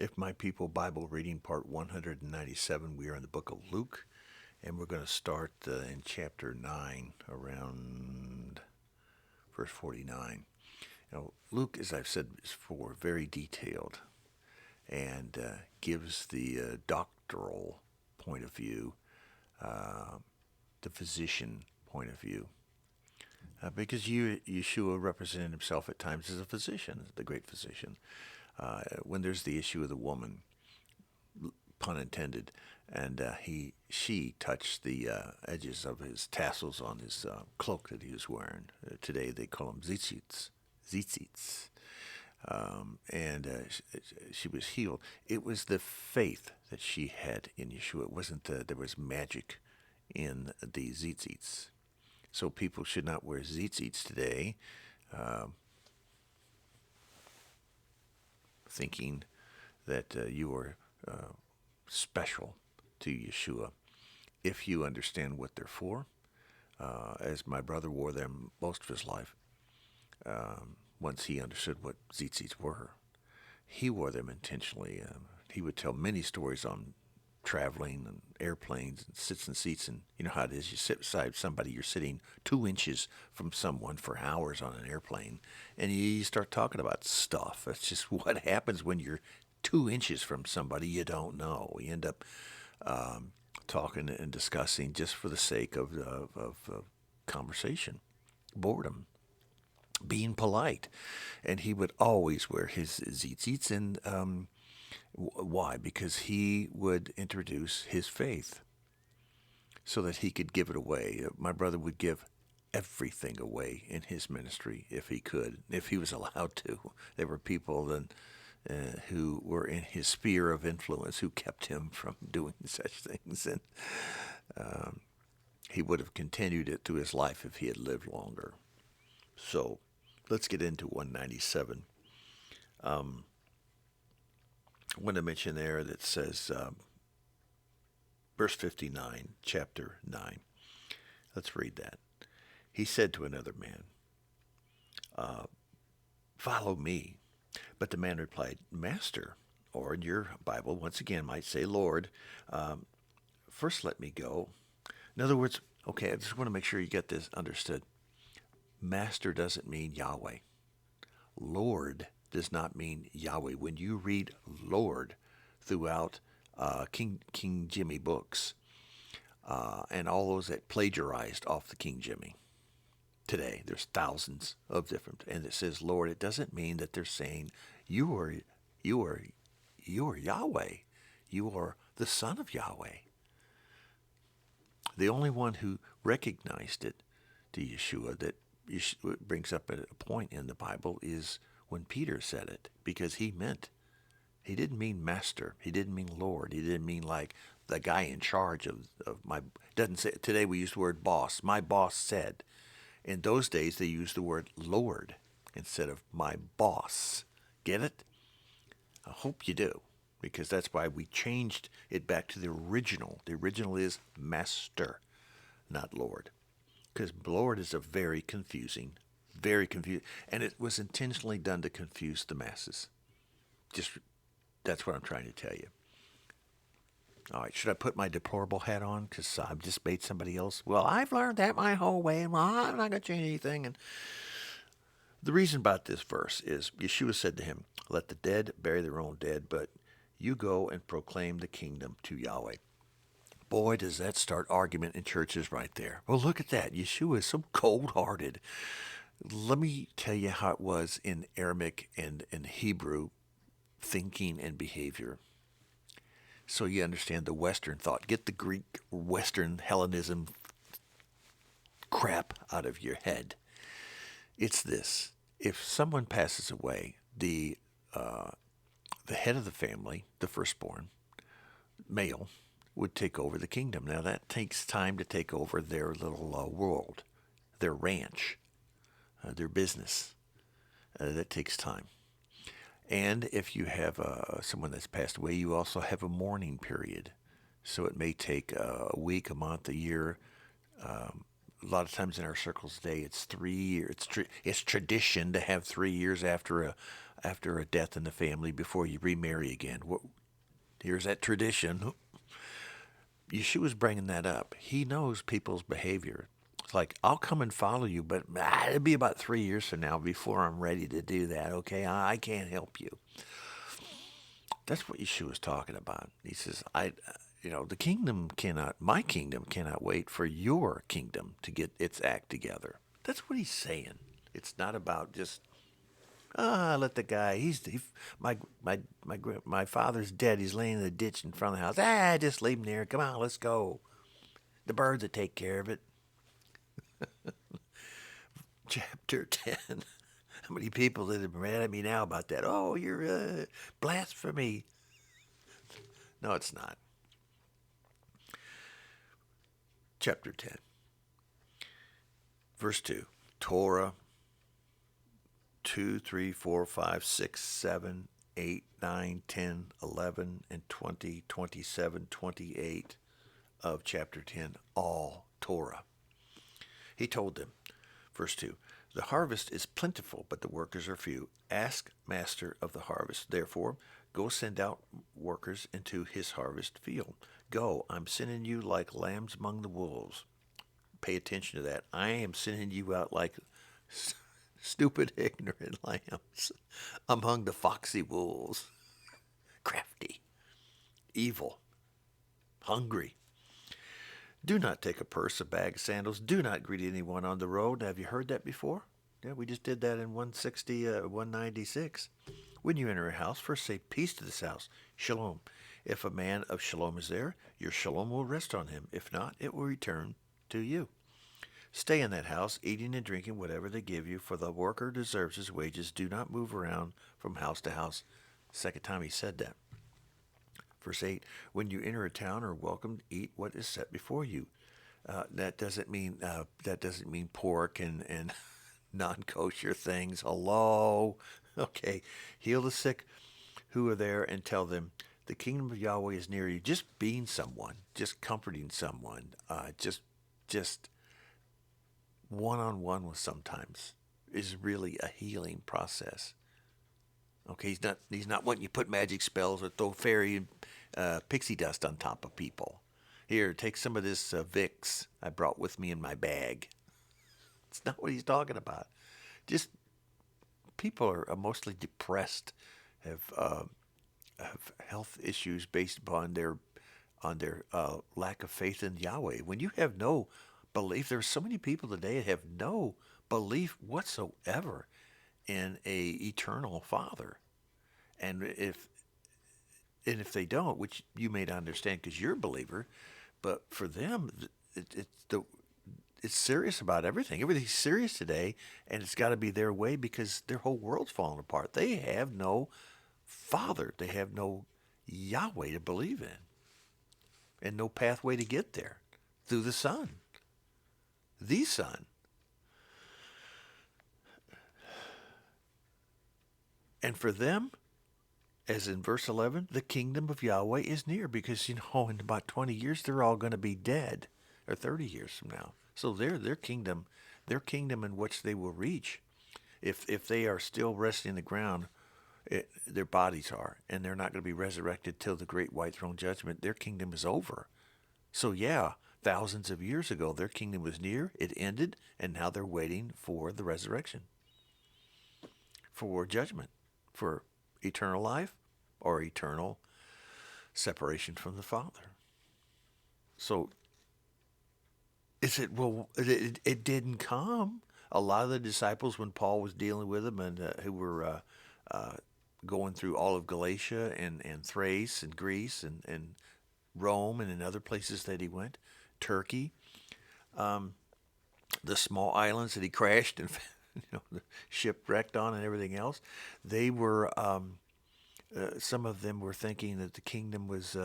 If My People Bible Reading, Part 197. We are in the book of Luke, and we're going to start in chapter 9, around verse 49. Luke, as I've said before, very detailed and gives the doctoral point of view, uh, the physician point of view. Because Yeshua represented himself at times as a physician, the great physician. When there's the issue of the woman, pun intended, and she touched the edges of his tassels on his cloak that he was wearing. Today they call them tzitzits. And she was healed. It was the faith that she had in Yeshua. It wasn't there was magic in the tzitzits. So people should not wear tzitzits today, thinking that you are special to Yeshua. If you understand what they're for, as my brother wore them most of his life, once he understood what tzitzits were, he wore them intentionally. He would tell many stories on traveling and airplanes and sits and seats, and you know how it is. You sit beside somebody, you're sitting 2 inches from someone for hours on an airplane, and you start talking about stuff. That's just what happens when you're 2 inches from somebody you don't know. You end up talking and discussing just for the sake of conversation, boredom, being polite. And he would always wear his tzitzits, and why? Because he would introduce his faith so that he could give it away. My brother would give everything away in his ministry if he could, if he was allowed to. There were people then who were in his sphere of influence who kept him from doing such things, and he would have continued it through his life if he had lived longer. So let's get into 197. I want to mention there that says, verse 59, chapter 9. Let's read that. He said to another man, follow me. But the man replied, Master, or in your Bible, once again, might say, Lord, first let me go. In other words, okay, I just want to make sure you get this understood. Master doesn't mean Yahweh. Lord does not mean Yahweh. When you read Lord throughout King Jimmy books, and all those that plagiarized off the King Jimmy, today there's thousands of different, and it says Lord, it doesn't mean that they're saying you are Yahweh. You are the Son of Yahweh. The only one who recognized it to Yeshua, that Yeshua brings up a point in the Bible, is when Peter said it, because he didn't mean master, he didn't mean Lord, he didn't mean like the guy in charge of my, doesn't say, today we use the word boss, my boss said. In those days they used the word Lord instead of my boss. Get it? I hope you do, because that's why we changed it back to the original. The original is master, not Lord. Because Lord is a very confusing, and it was intentionally done to confuse the masses. That's what I'm trying to tell you. All right, should I put my deplorable hat on because I've just made somebody else? Well, I've learned that my whole way, and well, I'm not going to change anything. And the reason about this verse is Yeshua said to him, let the dead bury their own dead, but you go and proclaim the kingdom to Yahweh. Boy, does that start argument in churches right there. Well, look at that. Yeshua is so cold-hearted. Let me tell you how it was in Aramaic and in Hebrew thinking and behavior, so you understand the Western thought. Get the Greek Western Hellenism crap out of your head. It's this. If someone passes away, the head of the family, the firstborn, male, would take over the kingdom. Now that takes time to take over their little world, their ranch, their business. That takes time. And if you have someone that's passed away, you also have a mourning period. So it may take a week, a month, a year, a lot of times in our circles today, it's 3 years. It's tradition to have 3 years after a death in the family before you remarry again. Here's that tradition. Yeshua's bringing that up. He knows people's behavior. It's like, I'll come and follow you, but it'll be about 3 years from now before I'm ready to do that, okay? I can't help you. That's what Yeshua's talking about. He says, my kingdom cannot wait for your kingdom to get its act together. That's what he's saying. It's not about just, let the guy, my father's dead. He's laying in the ditch in front of the house. Just leave him there. Come on, let's go. The birds will take care of it. Chapter 10. How many people that are mad at me now about that? Oh, you're blasphemy. No, it's not. Chapter 10. Verse 2. Torah 2, 3, 4, 5, 6, 7, 8, 9, 10, 11, and 20, 27, 28 of chapter 10. All Torah. He told them, verse 2, the harvest is plentiful, but the workers are few. Ask master of the harvest, therefore, go send out workers into his harvest field. Go, I'm sending you like lambs among the wolves. Pay attention to that. I am sending you out like stupid, ignorant lambs among the foxy wolves. Crafty, evil, hungry. Do not take a purse, a bag, sandals. Do not greet anyone on the road. Have you heard that before? Yeah, we just did that in 196. When you enter a house, first say peace to this house. Shalom. If a man of shalom is there, your shalom will rest on him. If not, it will return to you. Stay in that house, eating and drinking whatever they give you, for the worker deserves his wages. Do not move around from house to house. Second time he said that. Verse 8, when you enter a town or welcome, eat what is set before you. That doesn't mean pork and non-kosher things. Hello? Okay. Heal the sick who are there and tell them the kingdom of Yahweh is near you. Just being someone, just comforting someone, just one-on-one with sometimes is really a healing process. Okay, he's not wanting you to put magic spells or throw fairy pixie dust on top of people. Here, take some of this Vicks I brought with me in my bag. It's not what he's talking about. Just people are mostly depressed, have health issues based upon their lack of faith in Yahweh. When you have no belief, there's so many people today that have no belief whatsoever in a eternal Father, and if they don't, which you may not understand because you're a believer, but for them, it's serious about everything. Everything's serious today, and it's got to be their way because their whole world's falling apart. They have no Father. They have no Yahweh to believe in, and no pathway to get there through the Son. The Son. And for them, as in verse 11, the kingdom of Yahweh is near because, in about 20 years, they're all going to be dead, or 30 years from now. So their kingdom in which they will reach, if they are still resting the ground, their bodies are, and they're not going to be resurrected till the great white throne judgment. Their kingdom is over. So yeah, thousands of years ago, their kingdom was near, it ended, and now they're waiting for the resurrection, for judgment, for eternal life or eternal separation from the Father. So it didn't come. A lot of the disciples, when Paul was dealing with them and who were going through all of Galatia and Thrace and Greece and Rome and in other places that he went, Turkey, the small islands that he crashed and shipwrecked on and everything else, they were some of them were thinking that the kingdom was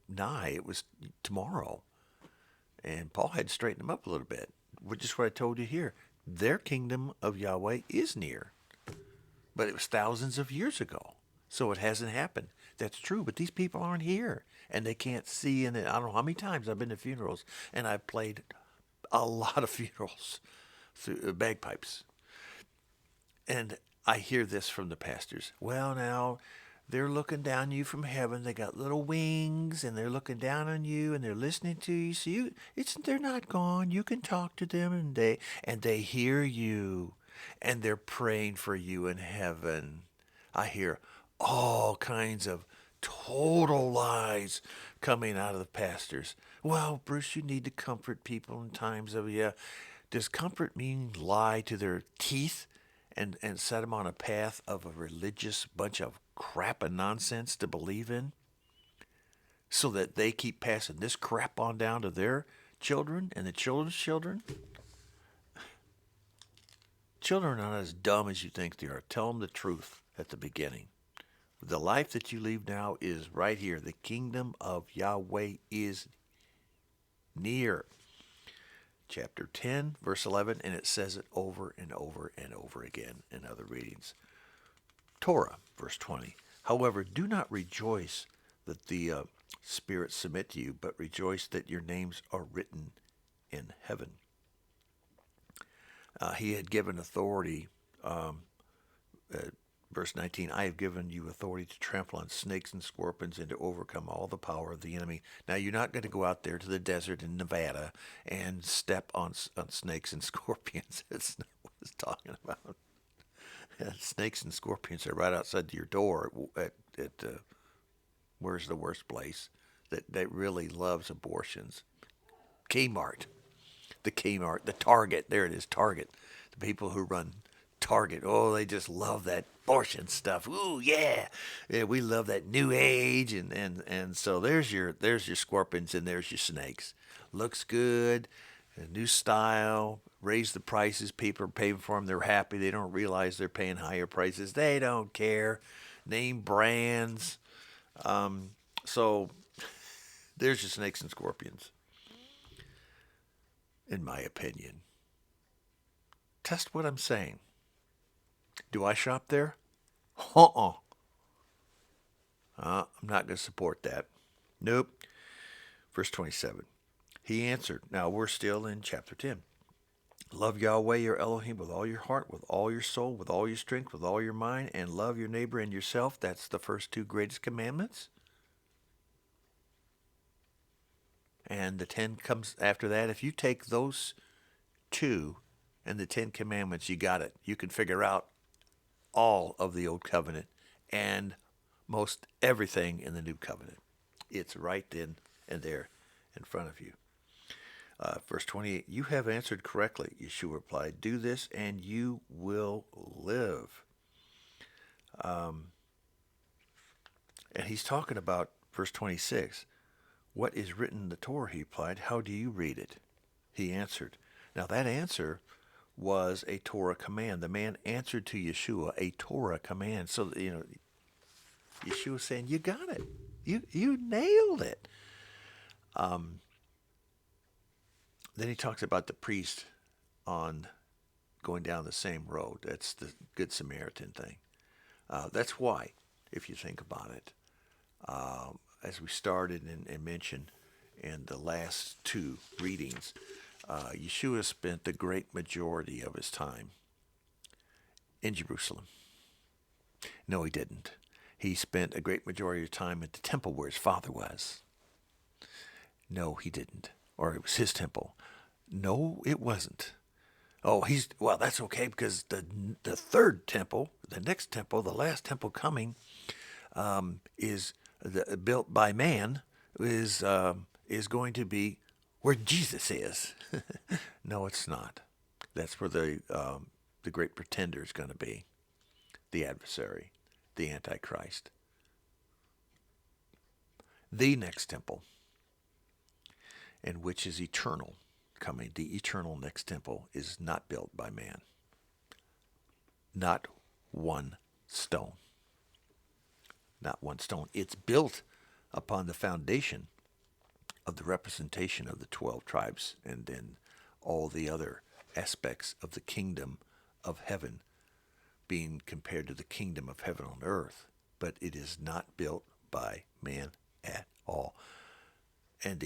nigh. It was tomorrow, and Paul had to straighten them up a little bit. Which is what I told you here. Their kingdom of Yahweh is near, but it was thousands of years ago, so it hasn't happened. That's true, but these people aren't here, and they can't see. And I don't know how many times I've been to funerals, and I've played a lot of funerals through bagpipes. And I hear this from the pastors. Well, now, they're looking down on you from heaven. They got little wings, and they're looking down on you, and they're listening to you. So they're not gone. You can talk to them, and they hear you, and they're praying for you in heaven. I hear all kinds of total lies coming out of the pastors. Well, Bruce, you need to comfort people in times of, yeah. Does comfort mean lie to their teeth and set them on a path of a religious bunch of crap and nonsense to believe in so that they keep passing this crap on down to their children and the children's children? Children are not as dumb as you think they are. Tell them the truth at the beginning. The life that you lead now is right here. The kingdom of Yahweh is near. Chapter 10, verse 11, and it says it over and over and over again in other readings. Torah, verse 20. However, do not rejoice that the spirits submit to you, but rejoice that your names are written in heaven. He had given authority, verse 19, I have given you authority to trample on snakes and scorpions and to overcome all the power of the enemy. Now, you're not going to go out there to the desert in Nevada and step on snakes and scorpions. That's not what it's talking about. Snakes and scorpions are right outside your door at where's the worst place that really loves abortions? Kmart. The Kmart, the Target. There it is, Target. The people who run Target, oh, they just love that abortion stuff. Ooh, yeah, we love that new age, and so there's your scorpions and there's your snakes. Looks good, a new style. Raise the prices. People are paying for them. They're happy. They don't realize they're paying higher prices. They don't care. Name brands. So there's your snakes and scorpions. In my opinion. Test what I'm saying. Do I shop there? I'm not going to support that. Nope. Verse 27. He answered. Now we're still in chapter 10. Love Yahweh your Elohim with all your heart, with all your soul, with all your strength, with all your mind, and love your neighbor and yourself. That's the first two greatest commandments. And the 10 comes after that. If you take those two and the 10 commandments, you got it. You can figure out all of the old covenant and most everything in the new covenant. It's right then and there in front of you. Verse 28, you have answered correctly, Yeshua replied. Do this and you will live. And he's talking about verse 26. What is written in the Torah, he replied. How do you read it? He answered. Now that answer was a Torah command. The man answered to Yeshua a Torah command. So, Yeshua saying, you got it. You nailed it. Then he talks about the priest on going down the same road. That's the Good Samaritan thing. That's why, if you think about it, as we started and mentioned in the last two readings, Yeshua spent the great majority of his time in Jerusalem. No, he didn't. He spent a great majority of time at the temple where his father was. No, he didn't. Or it was his temple. No, it wasn't. Oh, that's okay because the third temple, the next temple, the last temple coming, is built by man, is going to be where Jesus is. No, it's not. That's where the great pretender is going to be, the adversary, the Antichrist. The next temple, and which is eternal, coming. The eternal next temple is not built by man. Not one stone. Not one stone. It's built upon the foundation of the representation of the 12 tribes and then all the other aspects of the kingdom of heaven being compared to the kingdom of heaven on earth. But it is not built by man at all. And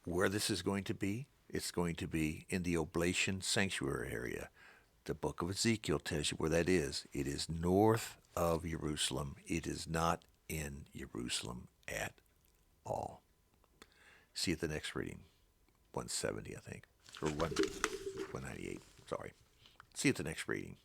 where this is going to be It's going to be in the oblation sanctuary area. The book of Ezekiel tells you where that is. It is north of Jerusalem. It is not in Jerusalem at all. See you at the next reading. 170, I think. Or 198. Sorry. See you at the next reading.